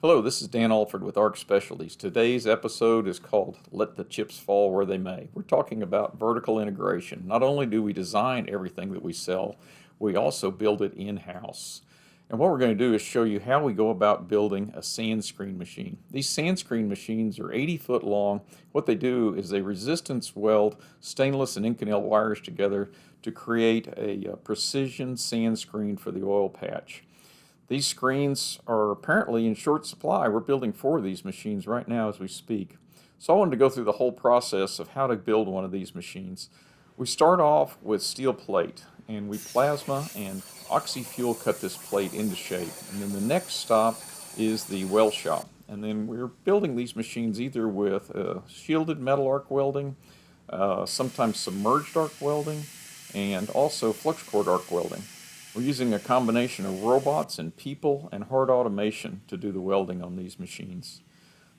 Hello, this is Dan Alford with ARC Specialties. Today's episode is called Let the Chips Fall Where They May. We're talking about vertical integration. Not only do we design everything that we sell, we also build it in-house. And what we're going to do is show you how we go about building a sand screen machine. These sand screen machines are 80 foot long. What they do is they resistance weld stainless and Inconel wires together to create a precision sand screen for the oil patch. These screens are apparently in short supply. We're building 4 of these machines right now as we speak. So I wanted to go through the whole process of how to build one of these machines. We start off with steel plate, and we plasma and oxy fuel cut this plate into shape. And then the next stop is the weld shop. And then we're building these machines either with shielded metal arc welding, sometimes submerged arc welding, and also flux cord arc welding. We're using a combination of robots and people and hard automation to do the welding on these machines.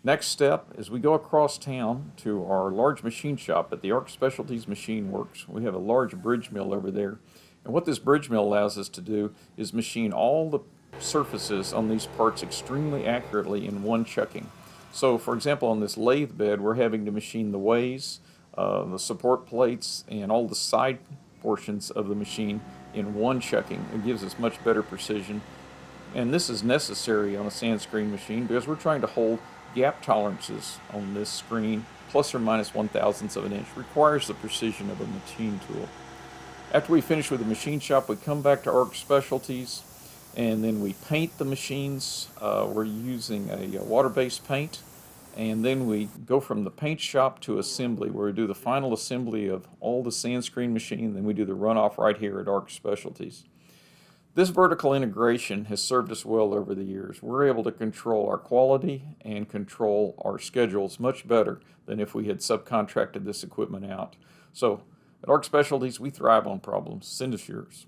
Next step is we go across town to our large machine shop at the ARC Specialties Machine Works. We have a large bridge mill over there. And what this bridge mill allows us to do is machine all the surfaces on these parts extremely accurately in one chucking. So for example, on this lathe bed, we're having to machine the ways, the support plates, and all the side portions of the machine in one chucking. It gives us much better precision, and this is necessary on a sand screen machine because we're trying to hold gap tolerances on this screen. Plus or minus 1/1000th of an inch requires the precision of a machine tool. After we finish with the machine shop, we come back to ARC Specialties, and then we paint the machines. We're using a water-based paint. And then we go from the paint shop to assembly, where we do the final assembly of all the sand screen machine. Then we do the runoff right here at ARC Specialties. This vertical integration has served us well over the years. We're able to control our quality and control our schedules much better than if we had subcontracted this equipment out. So at ARC Specialties, we thrive on problems. Send us yours.